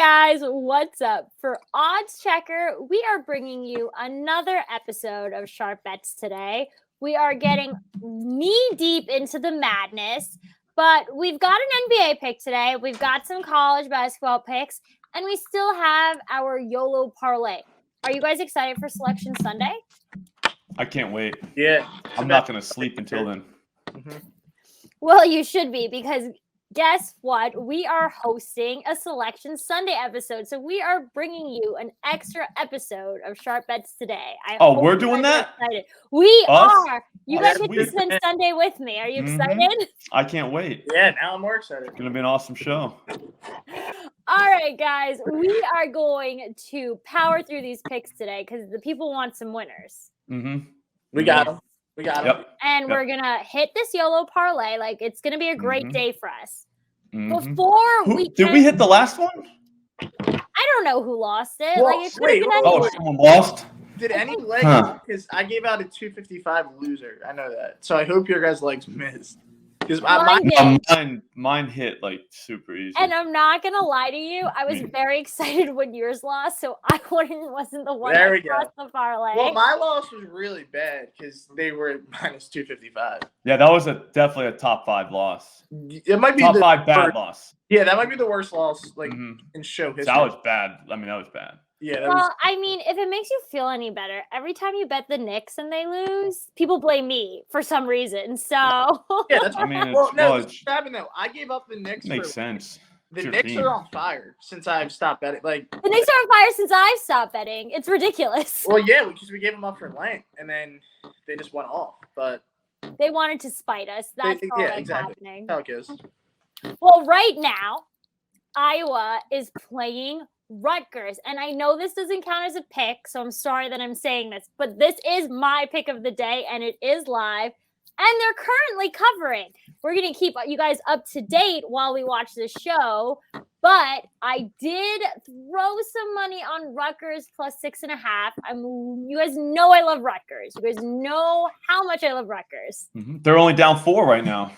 guys, what's up? For Odds Checker, we are bringing you another episode of Sharp Bets today. We are getting knee-deep into the madness, but we've got an NBA pick today. We've got some college basketball picks, and we still have our YOLO parlay. Are you guys excited for Selection Sunday? I can't wait. Yeah. I'm not going to sleep until then. Mm-hmm. Well, you should be, because guess what? We are hosting a Selection Sunday episode. So we are bringing you an extra episode of Sharp Bets today. We're doing that? Excited. We are. You guys That's get to spend Sunday with me. Are you excited? I can't wait. Yeah, now I'm more excited. It's going to be an awesome show. All right, guys. We are going to power through these picks today because the people want some winners. Mm-hmm. We got them. We got them. Yep. And we're going to hit this YOLO parlay. Like, it's going to be a great day for us. Mm-hmm. Did we hit the last one? I don't know who lost it. Well, It could have been Oh, anyone. someone lost? Did any leg? Because I gave out a 255 loser. I know that. So I hope your guys' legs missed. Because Mine hit like super easy. And I'm not gonna lie to you, I was very excited when yours lost, so I wasn't the one that lost the parlay. Well, my loss was really bad because they were at minus 255. Yeah, that was definitely a top 5 loss. It might be top 5 bad loss. Yeah, that might be the worst loss in show history. That was bad. I mean, that was bad. Yeah. I mean, if it makes you feel any better, every time you bet the Knicks and they lose, people blame me for some reason. So yeah, that's. I mean, it's happened though. I gave up the Knicks. Makes sense. The Knicks are on fire since I've stopped betting. Like the Knicks are on fire since I've stopped betting. It's ridiculous. Well, yeah, because we gave them up for Lent, and then they just went off. But they wanted to spite us. That's all that's happening. How it goes. Well, right now, Iowa is playing Rutgers, and I know this doesn't count as a pick, so I'm sorry that I'm saying this, but this is my pick of the day, and it is live, and they're currently covering. We're going to keep you guys up to date while we watch the show, but I did throw some money on Rutgers plus 6.5. You guys know I love Rutgers. You guys know how much I love Rutgers. Mm-hmm. They're only down 4 right now.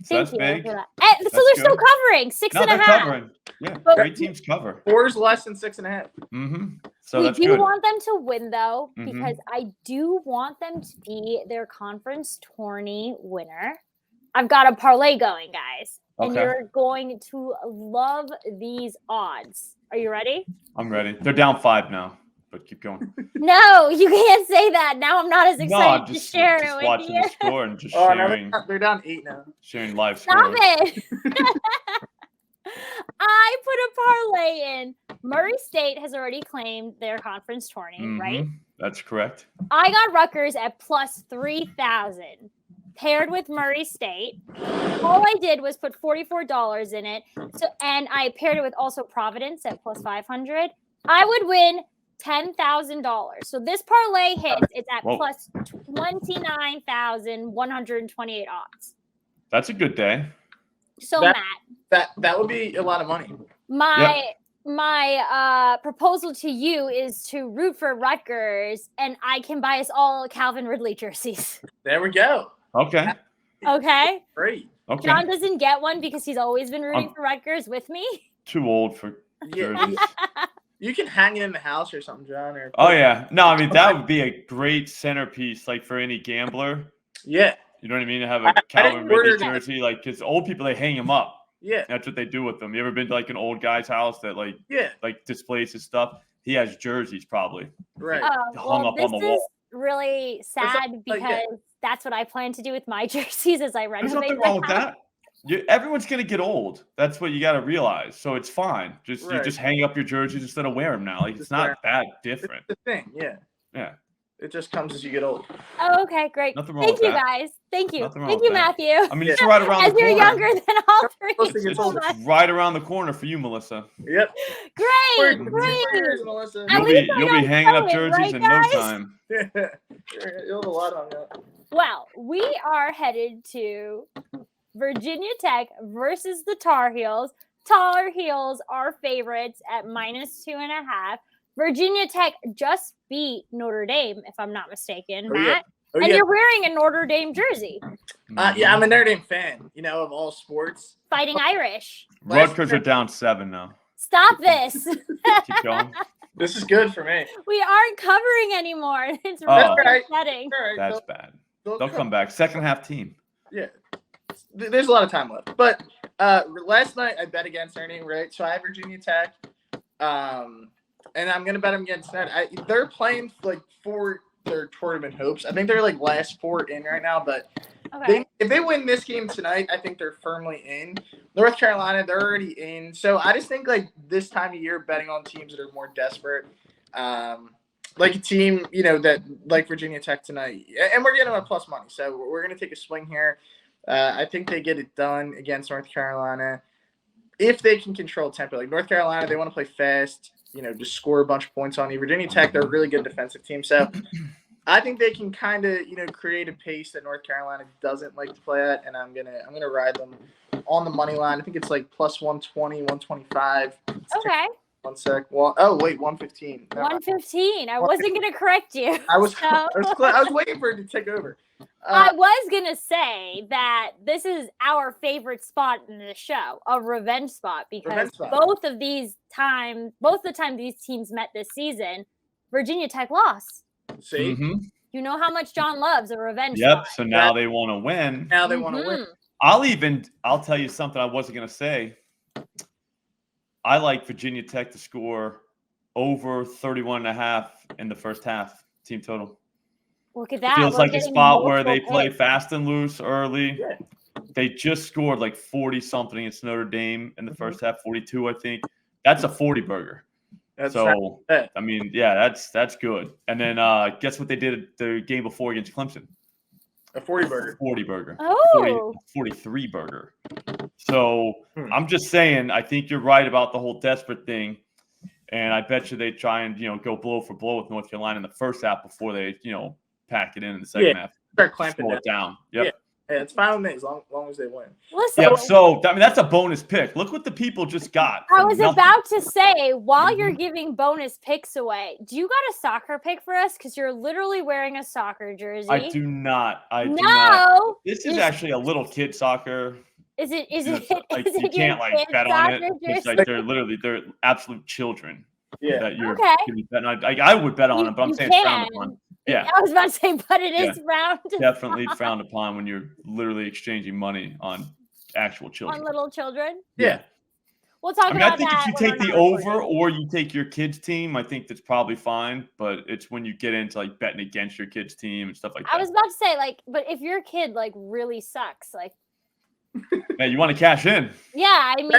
So Thank that's you big. for that. And so they're still covering 6.5. They're covering. Yeah, but great teams cover. 4 is less than 6.5. Mm-hmm. So we that's do good. want them to win, though, because I do want them to be their conference tourney winner. I've got a parlay going, guys, and you're going to love these odds. Are you ready? I'm ready. They're down 5 now, but keep going. No, you can't say that. Now I'm not as excited to share it with watching you. the score and just sharing. No, they're down 8 now. Sharing live Stop scores. it. I put a parlay in. Murray State has already claimed their conference tourney, right? That's correct. I got Rutgers at plus 3,000, paired with Murray State. All I did was put $44 in it, and I paired it with also Providence at plus 500. I would win $10,000. So this parlay hits. It's at plus 29,128 odds. That's a good day. So Matt, that would be a lot of money. My proposal to you is to root for Rutgers, and I can buy us all Calvin Ridley jerseys. There we go. Okay. Okay. Great. Okay. John doesn't get one because he's always been rooting for Rutgers with me. Too old for jerseys. You can hang it in the house or something, John. Oh yeah. No, I mean that would be a great centerpiece, like for any gambler. Yeah. You know what I mean? To have a Calvin Ridley jersey, like, because old people, they hang them up. Yeah. That's what they do with them. You ever been to like an old guy's house that like displays his stuff? He has jerseys probably. Right. Hung up on the wall. This is really sad because that's what I plan to do with my jerseys as I renovate. There's nothing wrong with that. Everyone's gonna get old. That's what you got to realize. So it's fine. You just hang up your jerseys instead of wear them now. Like it's not that different. It's the thing, yeah. Yeah. It just comes as you get old. Oh, okay, great. Nothing wrong Thank with you, that. guys. Thank you. Nothing wrong Thank with you, that. Matthew. I mean, it's right around the corner. As you're younger than all three. It's right around the corner for you, Melissa. Yep. Great. Melissa. You'll be hanging up jerseys in no time. Yeah. You'll have a lot on that. Well, we are headed to Virginia Tech versus the Tar Heels. Tar Heels are favorites at minus 2.5. Virginia Tech just beat Notre Dame, if I'm not mistaken, Matt. And you're wearing a Notre Dame jersey. Yeah, I'm a Notre Dame fan, of all sports. Fighting Irish. Rutgers are down 7 now. Stop this. Keep going. This is good for me. We aren't covering anymore. It's Oh. really upsetting. All right, That's bad. They'll come back. Second half team. Yeah. There's a lot of time left. But last night I bet against Ernie, right? So I have Virginia Tech. And I'm going to bet them against that. They're playing like for their tournament hopes. I think they're like last 4 in right now. But if they win this game tonight, I think they're firmly in. North Carolina, they're already in. So I just think like this time of year, betting on teams that are more desperate. Like a team, that like Virginia Tech tonight. And we're getting them a plus money. So we're going to take a swing here. I think they get it done against North Carolina. If they can control tempo. Like North Carolina, they want to play fast, just score a bunch of points on you. Virginia Tech, they're a really good defensive team. So I think they can kind of, create a pace that North Carolina doesn't like to play at. And I'm gonna ride them on the money line. I think it's like plus 120, 125. Okay. 1 sec. Oh wait, 115. 115. I wasn't gonna correct you. I was waiting for it to take over. I was gonna say that this is our favorite spot in the show, a revenge spot, because both the time these teams met this season, Virginia Tech lost. See, you know how much John loves a revenge spot. So now they want to win. Now they want to win. I'll tell you something I wasn't gonna say. I like Virginia Tech to score over 31.5 in the first half, team total. Look at that. Feels like a spot where they play fast and loose early. Yeah. They just scored like 40-something against Notre Dame in the first half, 42, I think. That's a 40 burger. That's good. And then guess what they did the game before against Clemson? A 40 burger. 40 burger. Oh. 43 burger. So I'm just saying, I think you're right about the whole desperate thing. And I bet you they try and, go blow for blow with North Carolina in the first half before they, pack it in the second half. Start clamping it down. Yep. Yeah, it's fine with me as long as they win. Listen. So that's a bonus pick. Look what the people just got. I was about to say, while you're giving bonus picks away, do you got a soccer pick for us? Because you're literally wearing a soccer jersey. I do not. Do not. This is actually a little kid soccer. Is it? You can't bet on it. It's like they're absolute children. Yeah. That you're betting on. I would bet on it, but I'm saying it's frowned upon. Yeah. I was about to say, but it is frowned. Definitely frowned upon when you're literally exchanging money on actual children. On little children? Yeah. We'll talk about that. I think if you take the over or you take your kids' team, I think that's probably fine. But it's when you get into like betting against your kids' team and stuff like that. I was about to say, but if your kid really sucks, hey, you want to cash in? Yeah, I mean,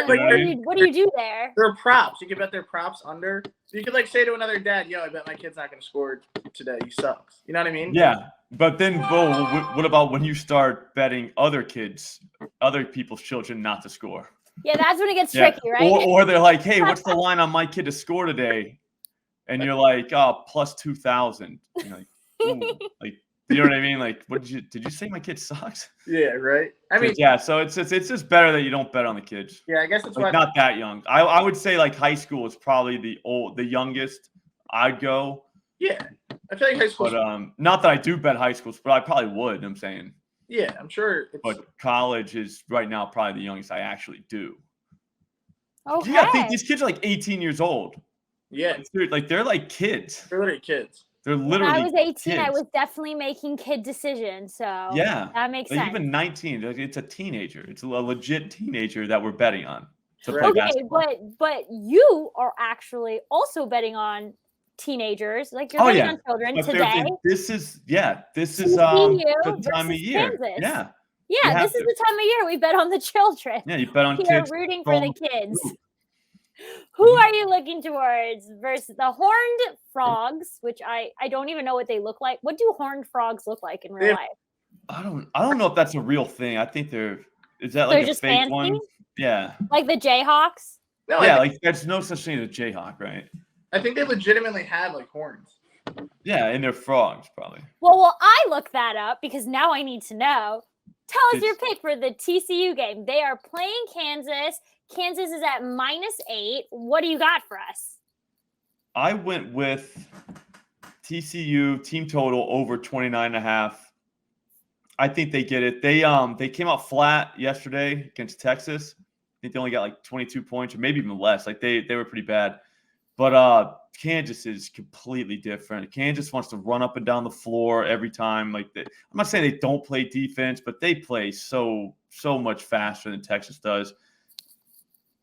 what do you do there? They're props. You can bet their props under. So you could say to another dad, "Yo, I bet my kid's not going to score today. He sucks." You know what I mean? Yeah, but then, what about when you start betting other people's children not to score? Yeah, that's when it gets tricky, right? Or they're like, "Hey, what's the line on my kid to score today?" And you're like, "Oh, plus 2,000." You're like, ooh, you know what I mean? Did you say my kid sucks? Yeah, right. I mean, so it's just better that you don't bet on the kids. Yeah, I guess it's not that young. I would say high school is probably the youngest I'd go. Yeah, I feel like high school. But not that I do bet high schools, but I probably would. I'm saying. Yeah, I'm sure. But college is right now probably the youngest I actually do. Okay. Yeah, I think these kids are 18 years old. Yeah, they're like kids. They're literally kids. They're literally. When I was 18, kids. I was definitely making kid decisions. So that makes sense. Even 19, it's a teenager. It's a legit teenager that we're betting on. Okay, but you are actually also betting on teenagers, you're betting on children today. This is the time of year. Kansas. Yeah, this is the time of year we bet on the children. Yeah, you bet on kids. You're rooting for the kids. Who are you looking towards versus the horned frogs, which I don't even know what they look like. What do horned frogs look like in real life? I don't know if that's a real thing. I think is that they're a just fake fancy? one? Yeah. Like the Jayhawks? No, there's no such thing as a Jayhawk, right? I think they legitimately have horns. Yeah, and they're frogs probably. Well, I looked that up because now I need to know. Tell us your pick for the TCU game. They are playing Kansas. Kansas is at -8. What do you got for us? I went with TCU team total over 29.5. I think they get it. They came out flat yesterday against Texas. I think they only got like 22 points or maybe even less. Like they were pretty bad. But Kansas is completely different. Kansas wants to run up and down the floor every time. I'm not saying they don't play defense, but they play so much faster than Texas does.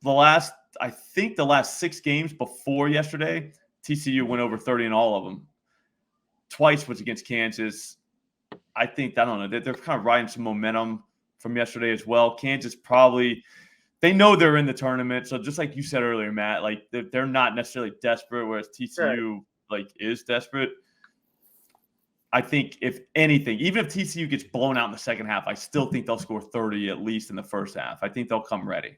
I think the last 6 games before yesterday, TCU went over 30 in all of them. Twice was against Kansas. I don't know. They're kind of riding some momentum from yesterday as well. Kansas probably – they know they're in the tournament. So just like you said earlier, Matt, like they're not necessarily desperate, whereas TCU is desperate. I think if anything, even if TCU gets blown out in the second half, I still think they'll score 30 at least in the first half. I think they'll come ready.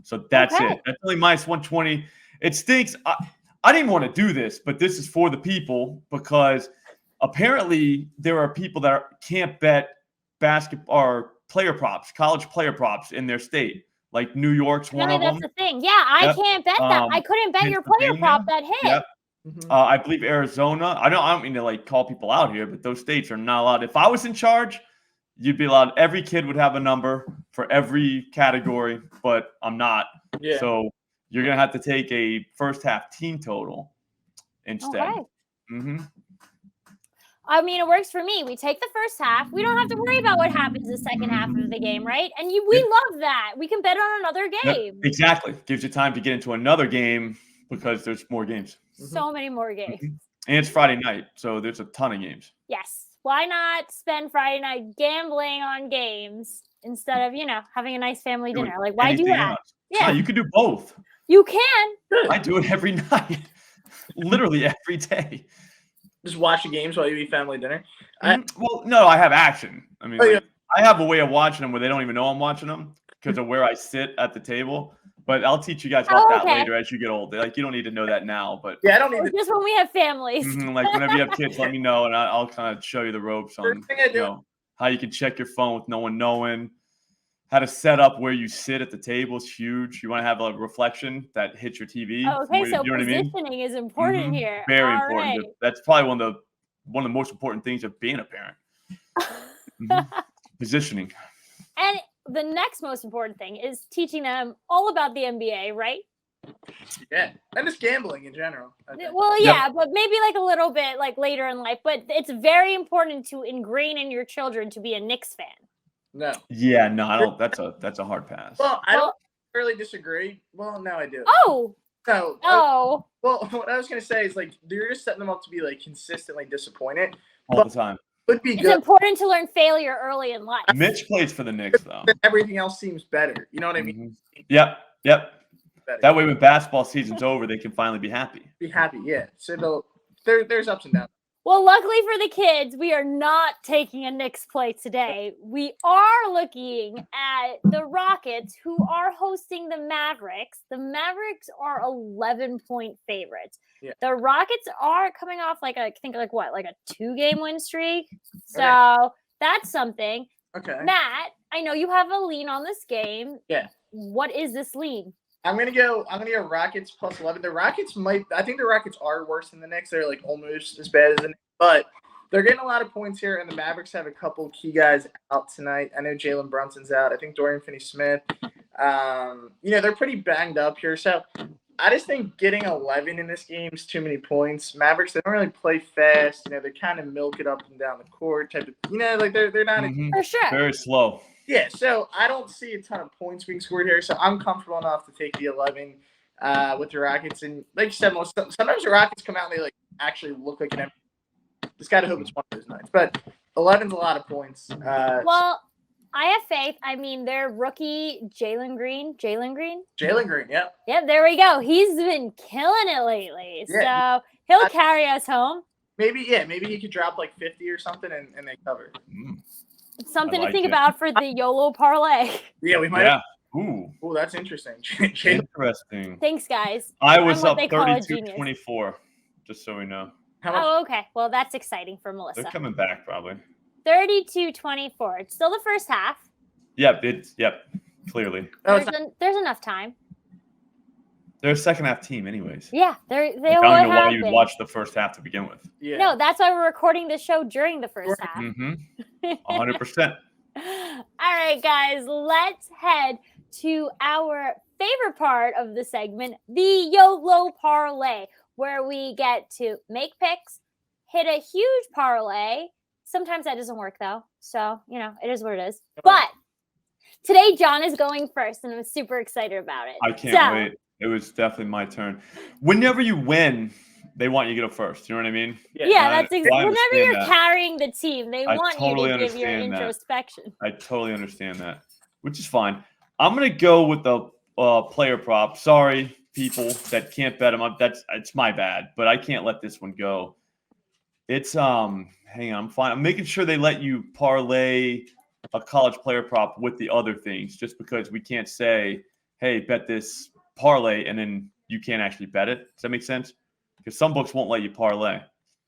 So that's it. That's only minus 120. It stinks. I didn't want to do this, but this is for the people because apparently there are people that can't bet basketball or player props, college player props in their state. Like New York's one of them. That's the thing. Yeah, I can't bet that. I couldn't bet your player prop that hit. Yep. I believe Arizona. I don't mean to like call people out here, but those states are not allowed. If I was in charge, you'd be allowed. Every kid would have a number for every category, but I'm not. Yeah. So you're gonna have to take a first half team total instead. Okay. I mean, it works for me. We take the first half. We don't have to worry about what happens the second half of the game, right? And we love that. We can bet on another game. Yep, exactly. Gives you time to get into another game because there's more games. So many more games. And it's Friday night, so there's a ton of games. Yes. Why not spend Friday night gambling on games instead of, having a nice family dinner? Like, why do that? Yeah, you can do both. You can. I do it every night. Literally every day. Just watch the games while you eat family dinner? Well, no, I have action. I mean, I have a way of watching them where they don't even know I'm watching them because of where I sit at the table. But I'll teach you guys about that later as you get older. Like, you don't need to know that now. But I don't need just when we have families. Like, whenever you have kids, let me know, and I'll kind of show you the ropes on how you can check your phone with no one knowing. How to set up where you sit at the table is huge. You want to have a reflection that hits your TV. Okay, so positioning is important here. Very important. Right. That's probably one of the most important things of being a parent. Positioning. And the next most important thing is teaching them all about the NBA, right? Yeah, and just gambling in general. Well, yeah, but maybe like a little bit like later in life. But it's very important to ingrain in your children to be a Knicks fan. No. Yeah, no, I don't. That's a hard pass. Well, I don't really disagree. Well, no, I do. Oh. No. Oh. Well, what I was gonna say is like you're just setting them up to be like consistently disappointed all the time. Would be it's good. Important to learn failure early in life. Mitch plays for the Knicks though. Everything else seems better. You know what I mean? Yep. Better. That way, when basketball season's over, they can finally be happy. Yeah. So there's ups and downs. Well, luckily for the kids, we are not taking a Knicks play today. We are looking at the Rockets, who are hosting the Mavericks. The Mavericks are 11-point favorites. Yeah. The Rockets are coming off like a 2-game win streak. So that's something. Okay. Matt, I know you have a lean on this game. Yeah. What is this lean? I'm gonna go Rockets plus 11. I think the Rockets are worse than the Knicks. They're like almost as bad as the Knicks, but they're getting a lot of points here, and the Mavericks have a couple key guys out tonight. I know Jalen Brunson's out. I think Dorian Finney-Smith. They're pretty banged up here. So I just think getting 11 in this game is too many points. Mavericks, they don't really play fast. They kind of milk it up and down the court type of. They're not for sure. Very slow. Yeah, so I don't see a ton of points being scored here, so I'm comfortable enough to take the 11 with the Rockets. And like you said, sometimes the Rockets come out and they like actually look like an MVP. Just got to hope it's one of those nights. But 11's a lot of points. Well, I have faith. I mean, their rookie, Jalen Green, yeah. Yeah, there we go. He's been killing it lately. Yeah. So he'll carry us home. Maybe he could drop like 50 or something and they cover. It's something to think about for the YOLO parlay. Yeah, we might. Yeah. Ooh, that's interesting. Interesting. Thanks, guys. I was up 32-24, just so we know. Okay. Well, that's exciting for Melissa. They're coming back probably. 32-24. It's still the first half. Yep, clearly. There's enough time. They're a second half team anyways. Yeah, they I don't know why you'd watch the first half to begin with. Yeah. No, that's why we're recording the show during the first half. 100%. All right, guys, let's head to our favorite part of the segment, the YOLO parlay, where we get to make picks, hit a huge parlay. Sometimes that doesn't work though. So, it is what it is. But today, John is going first, and I'm super excited about it. I can't wait. It was definitely my turn. Whenever you win, they want you to go first. You know what I mean? Yeah, that's exactly. Whenever you're carrying the team, they want you to give your introspection. I totally understand that, which is fine. I'm gonna go with the player prop. Sorry, people that can't bet them. It's my bad, but I can't let this one go. It's hang on, I'm fine. I'm making sure they let you parlay a college player prop with the other things, just because we can't say, hey, bet this parlay, and then you can't actually bet it. Does that make sense? Because some books won't let you parlay.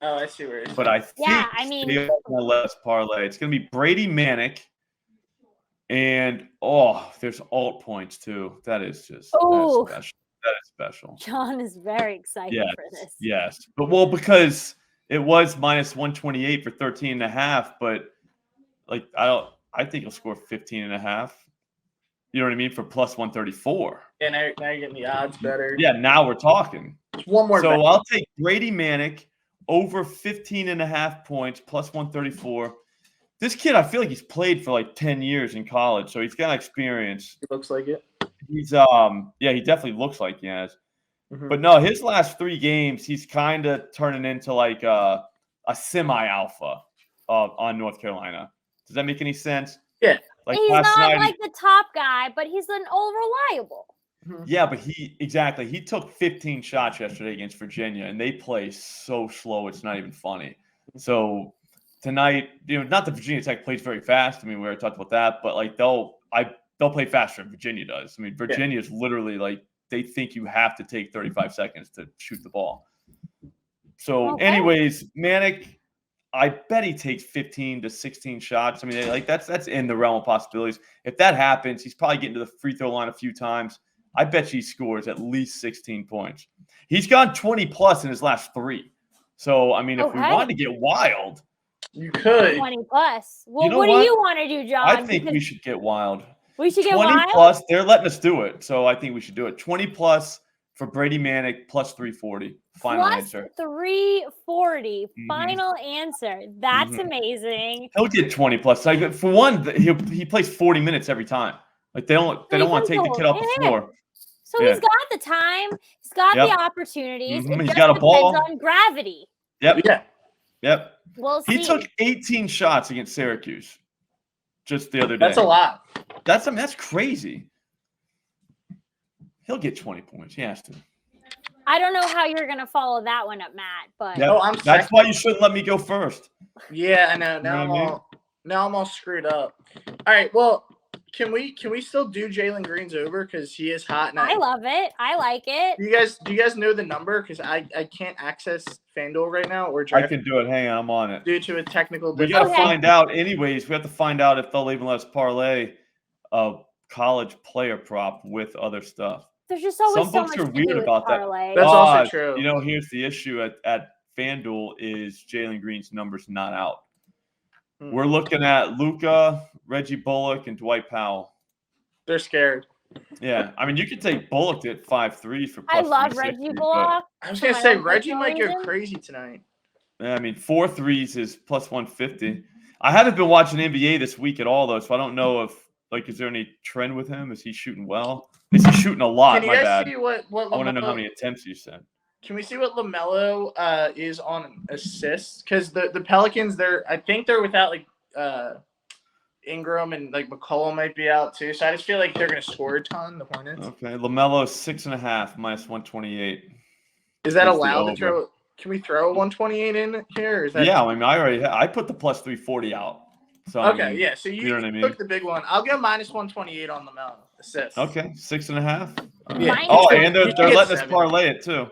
Oh, I see where it is. But I think they are going to let us parlay. It's going to be Brady Manic, and there's alt points too. That is just special. That is special. John is very excited for this. Yes, but because it was minus 128 for 13.5, but I think he'll score 15.5. You know what I mean? For plus 134. Yeah, now you're getting the odds better. Yeah, now we're talking. One more. So I'll take Brady Manic over 15.5 points, plus 134. This kid, I feel like he's played for like 10 years in college, so he's got experience. He looks like it. He's he definitely looks like he has. Mm-hmm. But no, his last 3 games, he's kind of turning into like a semi-alpha on North Carolina. Does that make any sense? Yeah. Like he's not like the top guy, but he's an old reliable. Yeah, but he took 15 shots yesterday against Virginia, and they play so slow it's not even funny. So tonight, not that Virginia Tech plays very fast. I mean, we already talked about that, but like they'll play faster than Virginia does. I mean, Virginia is literally like they think you have to take 35 seconds to shoot the ball. So, anyways, Manic, I bet he takes 15 to 16 shots. I mean, like that's in the realm of possibilities. If that happens, he's probably getting to the free throw line a few times. I bet he scores at least 16 points. He's gone 20 plus in his last 3. So, I mean, if we wanted to get wild, you could 20 plus. Well, what do you want to do, John? I think we should get wild. We should get wild. 20 plus. They're letting us do it, so I think we should do it. 20 plus for Brady Manic plus 340. Final answer. 340. Final answer. That's amazing. He'll get 20 plus. Like, for one, he plays 40 minutes every time. Like they don't want to take the kid off the floor. So he's got the time. He's got the opportunities. He's got a ball. On gravity. Yep. Yeah. Yep. We'll see. He took 18 shots against Syracuse just the other day. That's a lot. That's crazy. He'll get 20 points. He has to. I don't know how you're gonna follow that one up, Matt. But that's why you shouldn't let me go first. Yeah, I know. Now I'm all screwed up. All right. Well, can we still do Jalen Green's over because he is hot now? I love it. I like it. Do you guys know the number? Because I can't access FanDuel right now. I can do it. Hang on, I'm on it. Due to a technical difficulty. We got to find out. Anyways, we have to find out if they'll even let us parlay a college player prop with other stuff. There's just always some books are weird about parlay. that. That's also true. Here's the issue at FanDuel is Jalen Green's numbers not out. We're looking at Luka, Reggie Bullock, and Dwight Powell. They're scared. Yeah, I mean, you could take Bullock at 5.3 for plus I love Reggie Bullock. I was gonna say Reggie might go crazy tonight. Yeah, I mean, 4 threes is plus 150. I haven't been watching NBA this week at all though, so I don't know if is there any trend with him? Is he shooting well? Is he shooting a lot? Can you guys see what I want to know how many attempts you said. Can we see what LaMelo is on assists? Because the Pelicans, I think they're without Ingram and McCollum might be out too. So I just feel like they're gonna score a ton. The Hornets. Okay, LaMelo 6.5 minus 128. Is that allowed to throw? Can we throw a 128 in here? Or is that? Yeah, I mean, I put the plus 340 out. So okay, I mean, yeah. So you know what I mean? Took the big one. I'll go minus 128 on LaMelo assists. Okay, 6.5. Yeah. And they're letting us parlay it too.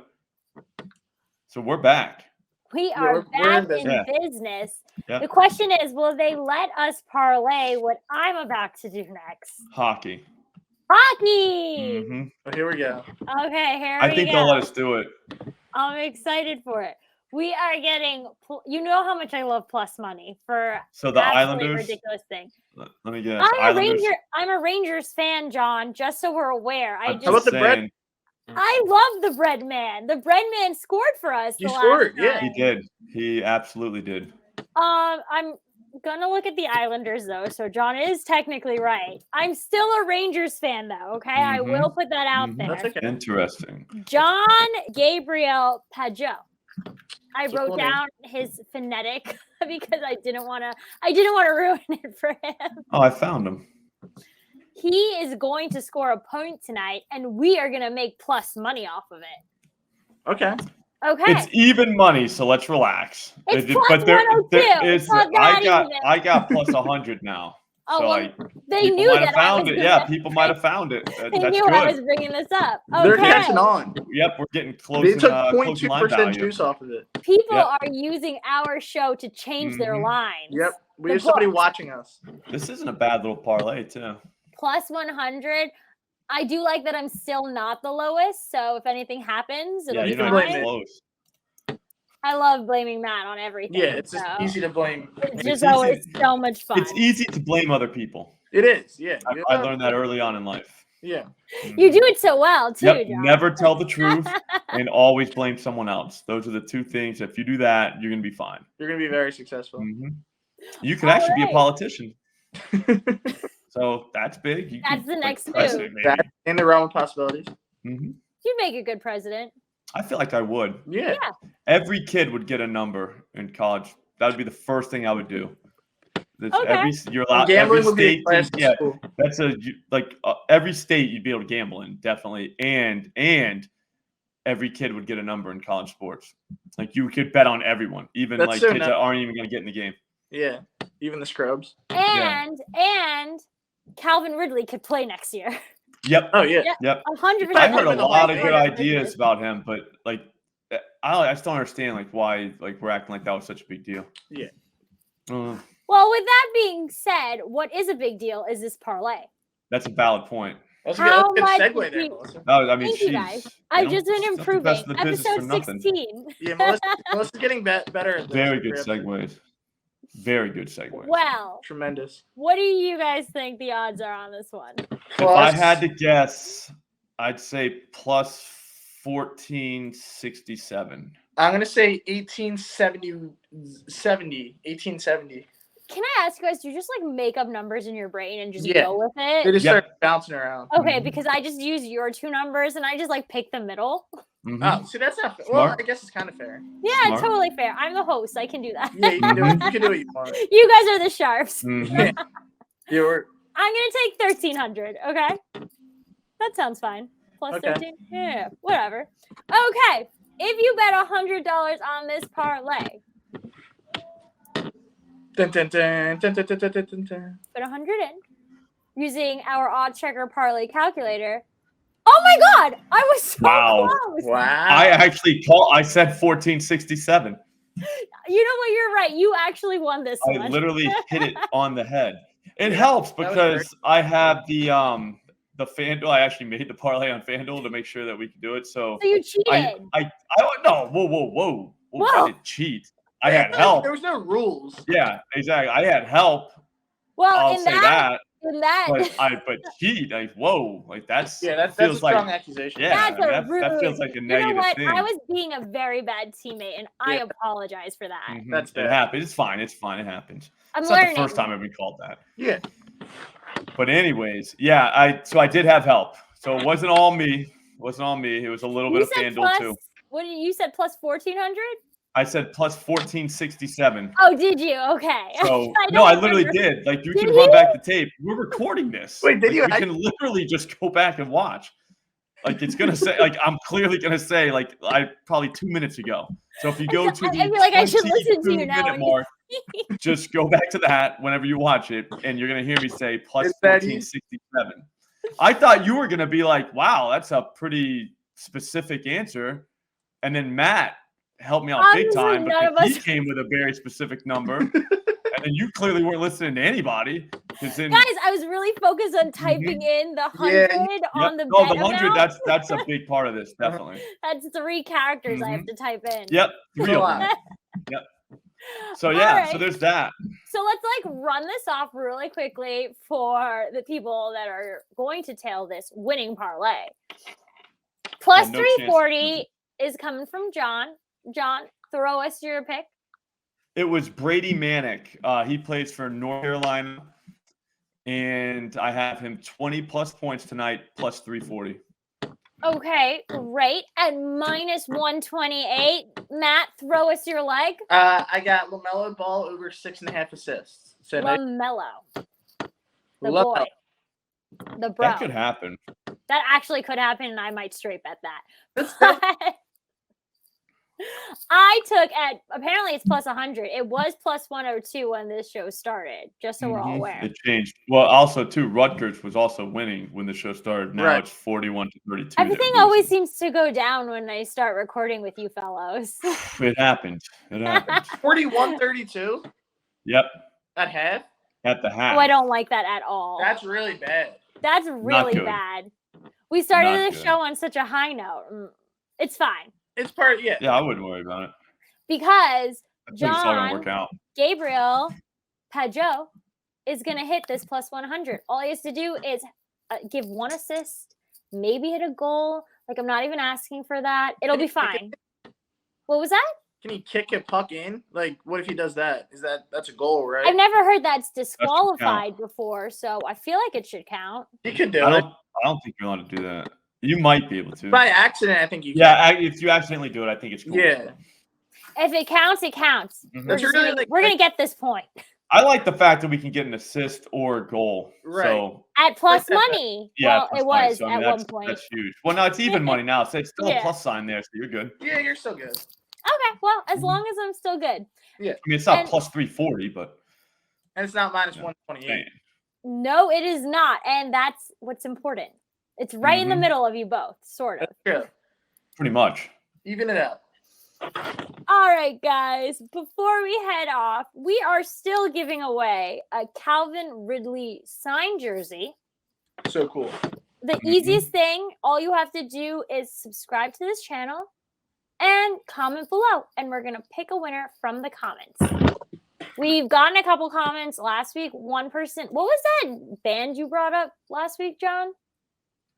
So we're back. We are back in business. Yeah. The question is, will they let us parlay what I'm about to do next? Hockey. Mm-hmm. Oh, here we go. Okay, here we go. I think they'll let us do it. I'm excited for it. We are getting, you know how much I love plus money for So the absolutely Islanders. ridiculous thing. Let me guess. I'm a Rangers fan, John. Just so we're aware. I'm How about just the bread? saying, I love the bread man. The bread man scored for us. He scored, yeah. he did. He absolutely did. I'm gonna look at the Islanders though. So John is technically right. I'm still a Rangers fan though. Okay, I Mhm. will put that out there. That's okay. Interesting. John Gabriel Pajot. I It's a wrote cool name. down his phonetic because I didn't want to ruin it for him. Oh, I found him. He is going to score a point tonight, and we are going to make plus money off of it. Okay. Okay. It's even money, so let's relax. It's But plus there 102. is. It's not that even. I got plus 100 now. Oh, so well, they people knew might that have found I was it. Yeah, people might have found it. They That's knew good. I was bringing this up. They're Okay. catching on. Yep, we're getting close. They took close line 0.2% value. juice off of it. People Yep. are using our show to change their Mhm. lines. Yep. We The have somebody books. watching us. This isn't a bad little parlay, too. Plus 100. I do like that I'm still not the lowest. So if anything happens, it'll Yeah, be you're can not blame fine. even it. close. I love blaming Matt on everything. Yeah, it's just so easy to blame. It's It's just easy- always so much fun. It's easy to blame other people. It is, yeah. I learned that early on in life. Yeah. You do it so well too, Yep, John. never tell the truth and always blame someone else. Those are the two things. If you do that, you're going to be fine. You're going to be very successful. Mhm. You could All actually be a right. politician. So that's big. You That's could, the next move. president, maybe. That's in the realm of possibilities. Mhm. You make a good president. I feel like I would. Yeah. Every kid would get a number in college. That would be the first thing I would do. Okay. You're allowed. Gambling Every would be a state, class yeah, school. that's every state you'd be able to gamble in, definitely, and every kid would get a number in college sports. Like you could bet on everyone, even That's like so kids nice. that aren't even going to get in the game. Yeah. Even the scrubs. And Calvin Ridley could play next year. Yep. Oh, yeah. Yep. 100%. I heard a Calvin lot of Ridley. good ideas about him, but like I still don't understand like why like we're acting like that was such a big deal. Yeah. Well, with that being said, what is a big deal is this parlay. That's a valid point. That's a How good much segue did there, we- Melissa. No, I mean, Thank you, guys. she's I've just been she's not the best improving. in the business for Episode nothing. 16. Yeah, Melissa's getting better at this. Very good segues. Very good segues. Well, Tremendous. what do you guys think the odds are on this one? If I had to guess, I'd say plus 1467. I'm going to say 1870. Can I ask you guys, do you just like make up numbers in your brain and just Yeah. go with They it? just Yep. start bouncing around. Okay, Mhm. because I just use your two numbers and I just like pick the middle. Mhm. Oh, see, that's not fair. Well, Smart. I guess it's kind of fair. Yeah, Smart. totally fair. I'm the host. I can do that. Yeah, you can do it. You can do what you want. You guys are the sharps. Mhm. You're I'm gonna take 1,300. Okay, that sounds fine. Plus Okay. 13. Yeah, whatever. Okay, if you bet $100 on this parlay, dun, dun, dun, dun, dun, dun, dun, dun, dun. put 100 in using our odd checker parlay calculator. Oh my God, I was so Wow. close. Wow. I said 1467. You know what? You're right. You actually won this I one. literally hit it on the head. It helps was because I have the FanDuel. I actually made the parlay on FanDuel to make sure that we could do it. So So you cheated. I don't know. Whoa. Whoa. I didn't cheat. I had help. There was no rules. Yeah, exactly. I had help. well, I'll in say that, that. But cheat, like whoa, like that's That's a feels strong like accusation. yeah, That's I mean, a that feels like a you know negative what? thing. I was being a very bad teammate, and I Yeah. apologize for that. Mhm. That's it bad. happens. It's fine. It happens. I'm It's learning. not the first time I've been called that. Yeah. But anyways, yeah, I did have help. So it wasn't all me. It was a little You bit of said FanDuel plus. too. What did you said? Plus 1,400? I said plus 1467. Oh, did you? Okay. So I no, don't I literally remember. did. Like you Did can run you? back the tape. We're recording this. Wait, did Like, you? You can literally just go back and watch. Like it's gonna say, like I'm clearly gonna say, like I probably 2 minutes ago. So if you go to the I feel like I should listen to you 22 now minute and mark, just go back to that whenever you watch it, and you're gonna hear me say plus Is that easy? 1467. I thought you were gonna be like, wow, that's a pretty specific answer, and then Matt helped me out big Honestly, time none because of he us- came with a very specific number. And then you clearly weren't listening to anybody. Because then, Guys, I was really focused on typing in the 100 on the no, bet the 100. amount. That's a big part of this, definitely. That's 3 characters I have to type in. Yep, 3 of them. Yep. So yeah, Alright. so there's that. So let's run this off really quickly for the people that are going to tail this winning parlay. Plus no 340 is coming from John. John, throw us your pick. It was Brady Manick. He plays for North Carolina, and I have him 20 plus points tonight, plus 340. Okay, great. And minus 128. Matt, throw us your leg. I got LaMelo Ball over 6.5 assists. So LaMelo. The LaMelo. boy. The bro. That could happen. That actually could happen, and I might straight bet that. I took apparently it's plus 100. It was plus 102 when this show started, just so we're all aware. It changed. Well, also, too, Rutgers was also winning when the show started. Now it's 41-32. Everything always seems to go down when I start recording with you fellows. It happened. 41-32? Yep. At half? At the half. Oh, I don't like that at all. That's really bad. That's really bad. We started the show on such a high note. It's fine. It's part, Yeah, I wouldn't worry about it. Because John, gonna work out. Gabriel Pajot is going to hit this plus 100. All he has to do is give 1 assist, maybe hit a goal. I'm not even asking for that. It'll be fine. What was that? Can he kick a puck in? What if he does that? That's a goal, right? I've never heard that's disqualified before, so I feel like it should count. He can do it. I don't think you're allowed to do that. You might be able to. By accident, I think you can. Yeah, if you accidentally do it, I think it's cool. Yeah. If it counts, it counts. Mm-hmm. We're going to get this point. I like the fact that we can get an assist or a goal. Right. So, at plus money. Yeah, well, it was so, at one point. That's huge. Well, no, it's even money now. So it's still a plus sign there, so you're good. Yeah, you're still good. Okay, well, as long as I'm still good. Yeah. I mean, it's not plus 340, but. And it's not minus 128. No, it is not. And that's what's important. It's right in the middle of you both, sort of. That's true. Pretty much. Even it out. All right, guys. Before we head off, we are still giving away a Calvin Ridley signed jersey. So cool. The easiest thing, all you have to do is subscribe to this channel and comment below. And we're going to pick a winner from the comments. We've gotten a couple comments last week. One person, what was that band you brought up last week, John?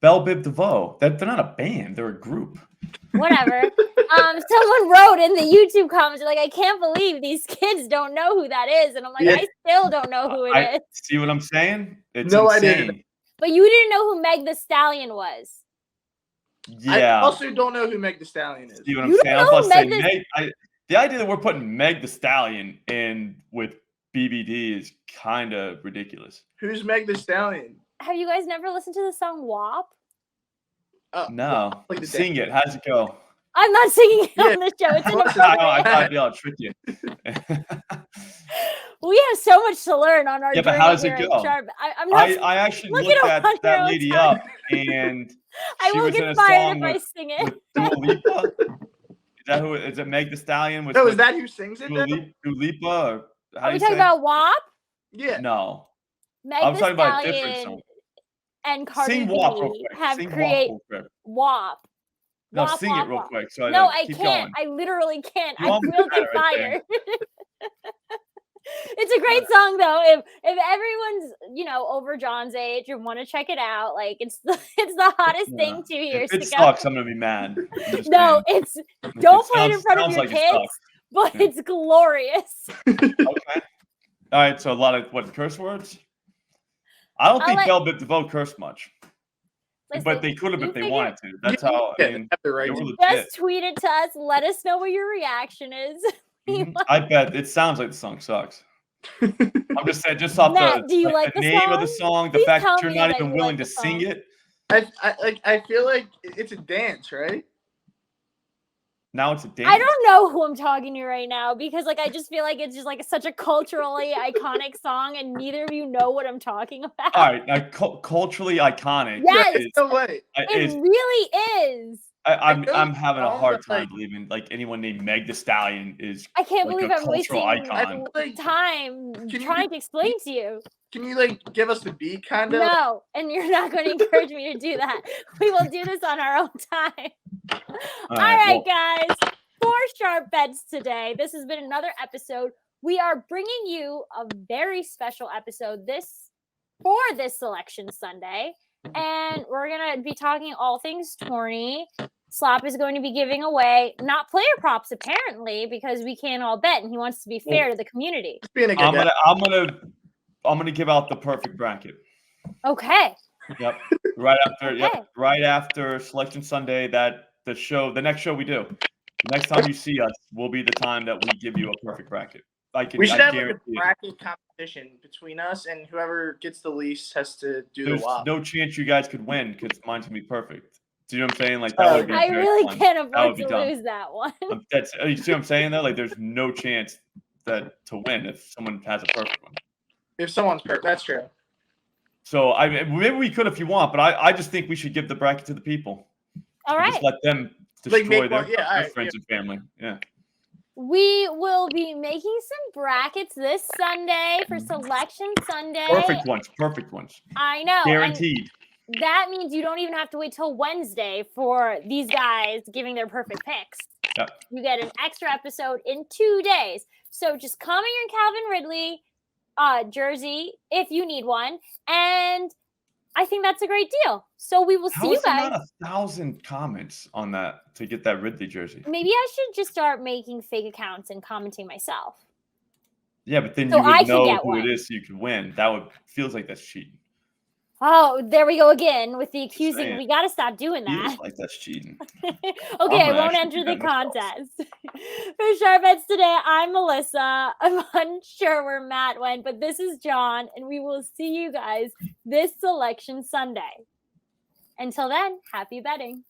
Bell Bib DeVoe. They're not a band. They're a group. Whatever. Someone wrote in the YouTube comments, I can't believe these kids don't know who that is. And I'm like, I still don't know who it is. See what I'm saying? It's no insane. idea. But you didn't know who Meg the Stallion was. Yeah. I also don't know who Meg the Stallion is. See what I'm saying? I was about to say, the idea that we're putting Meg the Stallion in with BBD is kind of ridiculous. Who's Meg the Stallion? Have you guys never listened to the song WAP? No. Sing it. How's it go? I'm not singing it on the show. It's inappropriate. I thought I'd be able to trick you. We have so much to learn on our journey. But how does it go? I'm not. I actually looked that lady up, and I will get fired if I sing it. With Dua Lipa. Is that who? Is it Meg the Stallion? No, is that who sings it? Dua Lipa? Or how are we talking about WAP? Yeah. No. Meg I'm the talking about a Stallion different song. And Cardi B have sing created WAP. No, WAP, sing it real quick. So no, I keep can't. Going. I literally can't. You I will get fired. It's a great song though. If everyone's over John's age and want to check it out, it's the hottest thing 2 years ago. If it ago. sucks, I'm gonna be mad. No, don't play it in front of your kids. But it's glorious. Okay. All right. So a lot of curse words. I don't think Bell Bib DeVoe cursed much. Listen, but they could have if they wanted to. That's how. Just tweet it to us. Let us know what your reaction is. I bet it sounds like the song sucks. I'm just saying, just off Matt, do you like the name of the song, the fact that you're not even willing to sing it. I feel like it's a dance, right? Now it's a dance. I don't know who I'm talking to right now because I just feel like it's just such a culturally iconic song and neither of you know what I'm talking about. All right, culturally iconic. Yes, no way. It really is. I'm having a hard time believing anyone named Meg the Stallion is. I can't believe I'm wasting icon. time trying to explain to you. Can you like give us the beat kind of? No, and you're not going to encourage me to do that. We will do this on our own time. All right, guys. 4 sharp bets today. This has been another episode. We are bringing you a very special episode for this Selection Sunday. And we're going to be talking all things tourney. Slop is going to be giving away not player props, apparently, because we can't all bet, and he wants to be fair to the community. I'm gonna give out the perfect bracket. Okay. Yep. Right after. Okay. Yep. Right after Selection Sunday. The next show we do. The next time you see us will be the time that we give you a perfect bracket. We should have a bracket competition between us, and whoever gets the least has to do the WOP. No chance you guys could win because mine's gonna be perfect. Do you know what I'm saying? Like that would be. I really can't afford to lose that one. You see what I'm saying though? Like there's no chance to win if someone has a perfect one. If someone's perfect, that's true. So maybe we could if you want, but I just think we should give the bracket to the people. All right. Just let them destroy their friends and family. Yeah. We will be making some brackets this Sunday for Selection Sunday. Perfect ones. I know. Guaranteed. And that means you don't even have to wait till Wednesday for these guys giving their perfect picks. Yep. You get an extra episode in 2 days. So just come in your Calvin Ridley jersey if you need one. And I think that's a great deal. So we will see you guys. Not 1,000 comments on that to get that Ridley jersey? Maybe I should just start making fake accounts and commenting myself. Yeah, but then you would know who it is so you could win. That feels like that's cheating. Oh, there we go again with the accusing. We got to stop doing that. Feels like that's cheating. Okay, I won't enter the contest. For Sharp Bets today, I'm Melissa. I'm unsure where Matt went, but this is John, and we will see you guys this Selection Sunday. Until then, happy betting.